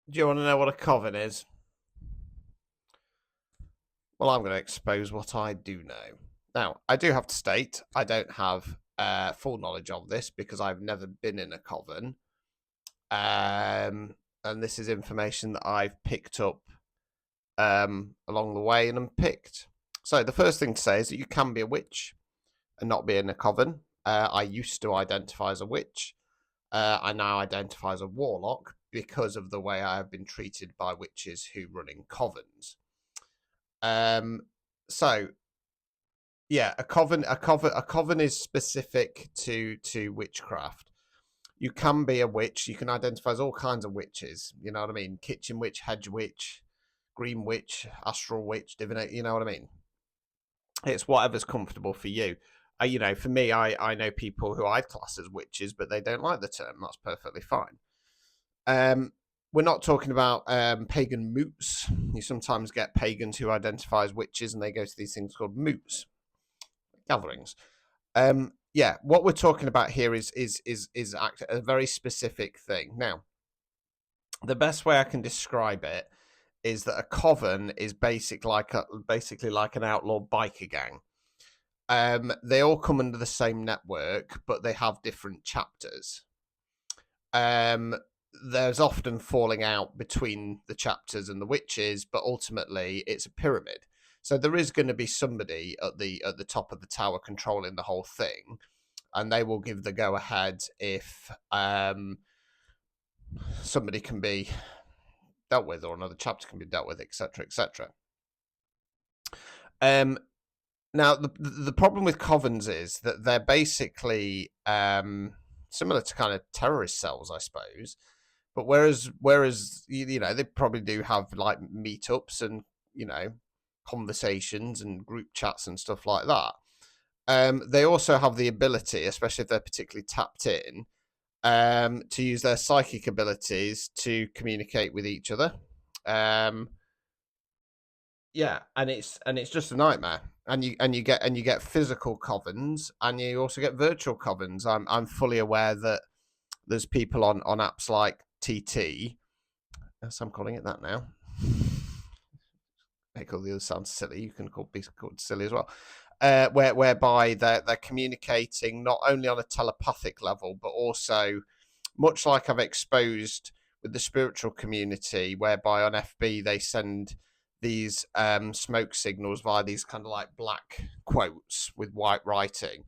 Do you want to know what a coven is? Well, I'm going to expose what I do know. Now, I do have to state I don't have full knowledge of this because I've never been in a coven. And this is information that I've picked up along the way and unpicked. So, the first thing to say is that you can be a witch and not be in a coven. I used to identify as a witch. I now identify as a warlock because of the way I have been treated by witches who run in covens. Um, so yeah, a coven is specific to witchcraft. You can be a witch. You can identify as all kinds of witches. You know what I mean? Kitchen witch, hedge witch, green witch, astral witch, divinate. You know what I mean? It's whatever's comfortable for you. For me, I know people who I'd class as witches, but they don't like the term. That's perfectly fine. Um, we're not talking about pagan moots. You sometimes get pagans who identify as witches, and they go to these things called moots gatherings. Yeah, what we're talking about here is a very specific thing. Now, the best way I can describe it is that a coven is basically like an outlaw biker gang. They all come under the same network, but they have different chapters. Um, there's often falling out between the chapters and the witches, but ultimately it's a pyramid. So there is going to be somebody at the top of the tower controlling the whole thing, and they will give the go ahead if somebody can be dealt with or another chapter can be dealt with, etc., etc. Um, now the problem with covens is that they're basically similar to kind of terrorist cells, I suppose. But whereas they probably do have like meetups and conversations and group chats and stuff like that. They also have the ability, especially if they're particularly tapped in, to use their psychic abilities to communicate with each other. Um, yeah, and it's just a nightmare. And you get physical covens, and you also get virtual covens. I'm fully aware that there's people on apps like TT. Yes, I'm calling it that now. Make all the other sound silly. You can be called silly as well. Whereby they're communicating not only on a telepathic level, but also much like I've exposed with the spiritual community, whereby on FB they send these smoke signals via these kind of like black quotes with white writing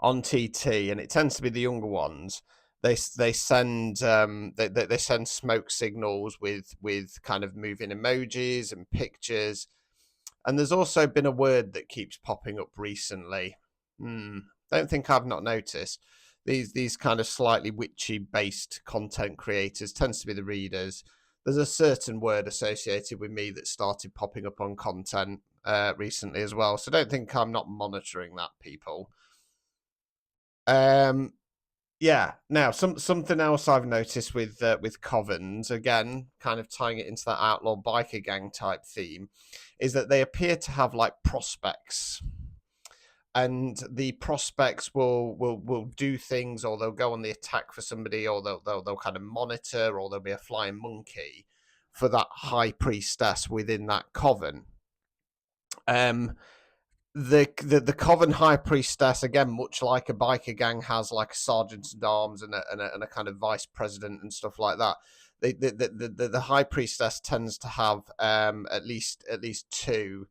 on TT, and it tends to be the younger ones. They send they send smoke signals with kind of moving emojis and pictures. And there's also been a word that keeps popping up recently. Don't think I've not noticed. These kind of slightly witchy based content creators tends to be the readers. There's a certain word associated with me that started popping up on content recently as well. So don't think I'm not monitoring that, people. Um, yeah. Now, something else I've noticed with covens, again, kind of tying it into that outlaw biker gang type theme, is that they appear to have like prospects, and the prospects will do things, or they'll go on the attack for somebody, or they'll kind of monitor, or there'll be a flying monkey for that high priestess within that coven. Um, the coven high priestess, again, much like a biker gang, has like a sergeant at arms and a kind of vice president and stuff like that. The high priestess tends to have at least two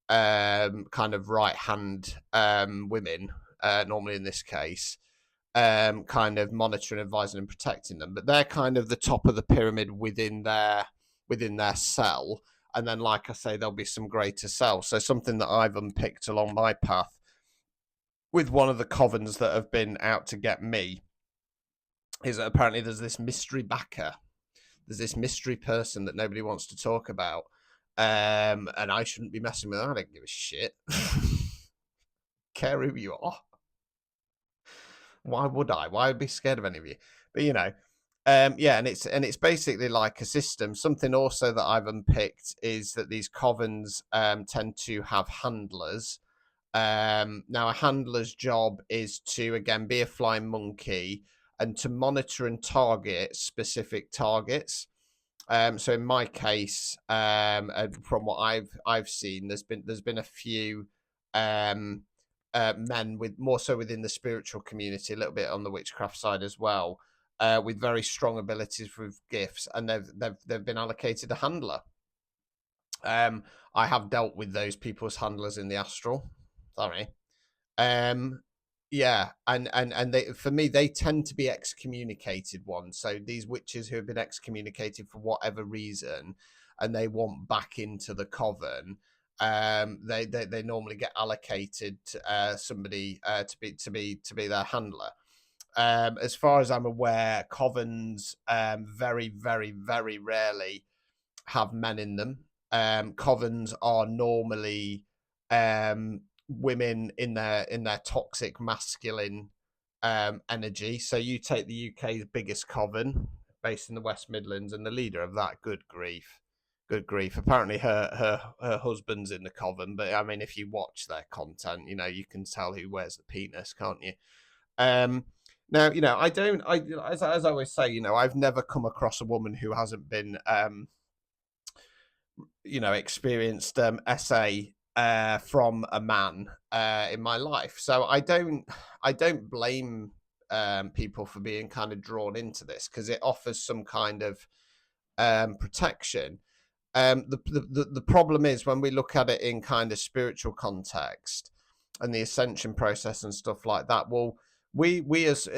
kind of right hand women, normally in this case, kind of monitoring, advising, and protecting them. But they're kind of the top of the pyramid within their cell. And then, like I say, there'll be some greater cells. So something that I've unpicked along my path with one of the covens that have been out to get me is that apparently there's this mystery backer. There's this mystery person that nobody wants to talk about. And I shouldn't be messing with that. I don't give a shit. Care who you are. Why would I? Why would I be scared of any of you? But yeah, and it's basically like a system. Something also that I've unpicked is that these covens tend to have handlers. Now, a handler's job is to again be a flying monkey and to monitor and target specific targets. So in my case, and from what I've seen, there's been a few um, men with more so within the spiritual community, a little bit on the witchcraft side as well, with very strong abilities with gifts, and they've been allocated a handler. Um, I have dealt with those people as handlers in the astral. Sorry. Um, yeah, and they, for me, they tend to be excommunicated ones. So these witches who have been excommunicated for whatever reason, and they want back into the coven, they normally get allocated somebody to be their handler. As far as I'm aware, covens very very very rarely have men in them. Covens are normally women in their toxic masculine energy. So you take the UK's biggest coven, based in the West Midlands, and the leader of that, good grief. Apparently, her husband's in the coven, but I mean, if you watch their content, you can tell who wears the penis, can't you? Um, Now, I don't. As I always say, I've never come across a woman who hasn't been experienced SA from a man in my life. So I don't blame people for being kind of drawn into this, because it offers some kind of protection. The problem is when we look at it in kind of spiritual context and the ascension process and stuff like that. Well, we as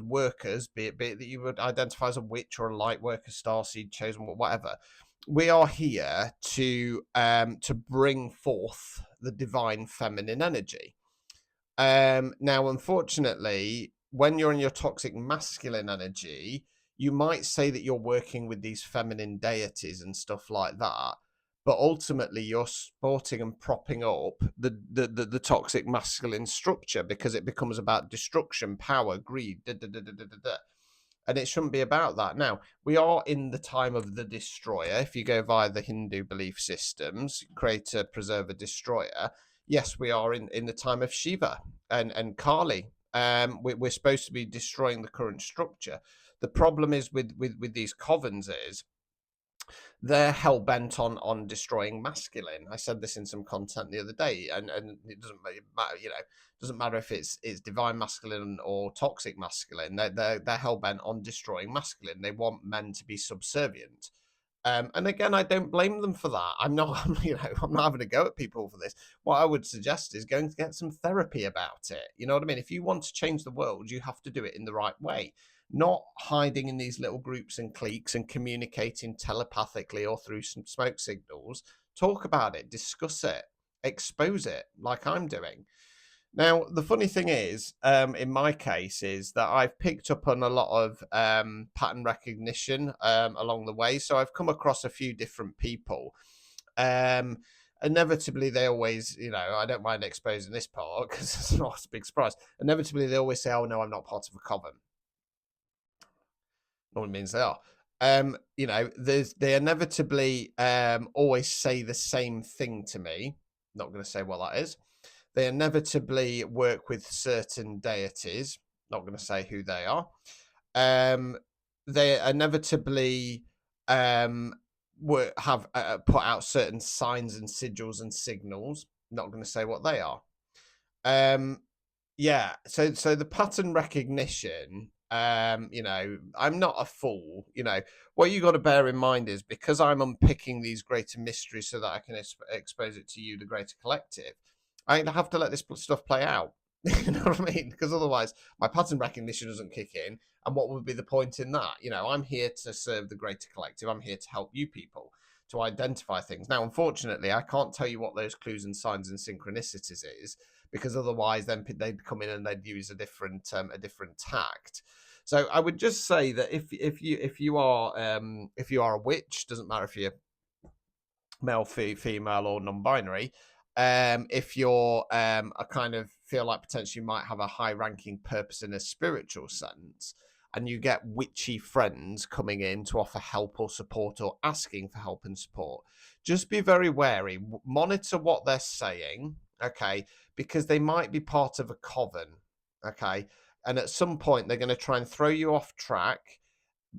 workers, be it that you would identify as a witch or a light worker, starseed, chosen, whatever, we are here to bring forth the divine feminine energy. Now, unfortunately, when you're in your toxic masculine energy, you might say that you're working with these feminine deities and stuff like that, but ultimately you're supporting and propping up the toxic masculine structure, because it becomes about destruction, power, greed, and it shouldn't be about that. Now, we are in the time of the destroyer. If you go via the Hindu belief systems, creator, preserver, destroyer, yes, we are in the time of Shiva and Kali. We're supposed to be destroying the current structure. The problem is with these covens is they're hell bent on destroying masculine. I said this in some content the other day, and it doesn't matter, doesn't matter if it's divine masculine or toxic masculine. They're hell bent on destroying masculine. They want men to be subservient. And again, I don't blame them for that. I'm not, I'm not having a go at people for this. What I would suggest is going to get some therapy about it. You know what I mean? If you want to change the world, you have to do it in the right way, not hiding in these little groups and cliques and communicating telepathically or through some smoke signals. Talk about it, discuss it, expose it, like I'm doing. Now, the funny thing is, in my case, is that I've picked up on a lot of pattern recognition along the way. So I've come across a few different people. Um, Inevitably, they always, I don't mind exposing this part because it's not a big surprise. Inevitably, they always say, "Oh no, I'm not part of a coven." Normally means they are. They inevitably always say the same thing to me. Not going to say what that is. They inevitably work with certain deities. Not going to say who they are. They inevitably have put out certain signs and sigils and signals. Not going to say what they are. Yeah. So the pattern recognition. I'm not a fool. What you got to bear in mind is, because I'm unpicking these greater mysteries so that I can expose it to you, the greater collective, I have to let this stuff play out. You know what I mean? Because otherwise, my pattern recognition doesn't kick in. And what would be the point in that? I'm here to serve the greater collective. I'm here to help you people to identify things. Now, unfortunately, I can't tell you what those clues and signs and synchronicities is, because otherwise, then they'd come in and they'd use a different tact. So I would just say that if you are a witch, doesn't matter if you're male, female, or non-binary. If you're a kind of feel like potentially you might have a high-ranking purpose in a spiritual sense, and you get witchy friends coming in to offer help or support or asking for help and support, just be very wary. Monitor what they're saying, okay? Because they might be part of a coven, okay? And at some point, they're going to try and throw you off track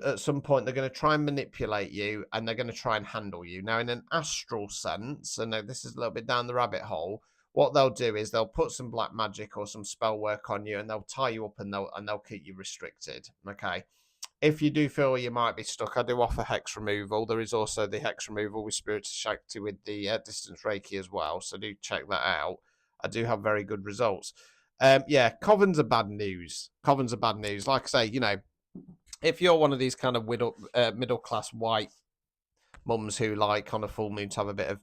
at some point they're going to try and manipulate you, and they're going to try and handle you. Now, in an astral sense, and this is a little bit down the rabbit hole, what they'll do is they'll put some black magic or some spell work on you, and they'll tie you up, and they'll keep you restricted. Okay. If you do feel you might be stuck, I do offer hex removal. There is also the hex removal with Spirit Shakti with the distance Reiki as well, so do check that out. I do have very good results. Yeah, Covens are bad news. Covens are bad news. Like I say, if you're one of these kind of middle class white mums who like on a full moon to have a bit of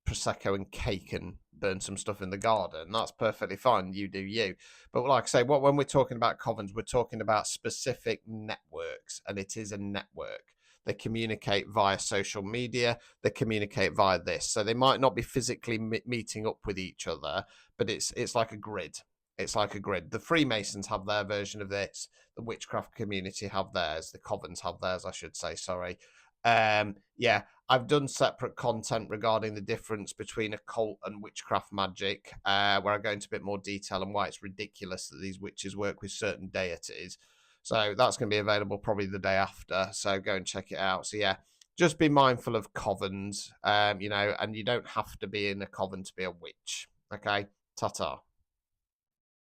prosecco and cake and burn some stuff in the garden, that's perfectly fine. You do you. But like I say, when we're talking about covens, we're talking about specific networks, and it is a network. They communicate via social media. They communicate via this, so they might not be physically meeting up with each other, but it's like a grid. It's like a grid. The Freemasons have their version of this. The witchcraft community have theirs. The covens have theirs, I should say. Sorry. Yeah, I've done separate content regarding the difference between occult and witchcraft magic, where I go into a bit more detail and why it's ridiculous that these witches work with certain deities. So that's going to be available probably the day after. So go and check it out. So yeah, just be mindful of covens, and you don't have to be in a coven to be a witch. Okay, ta-ta.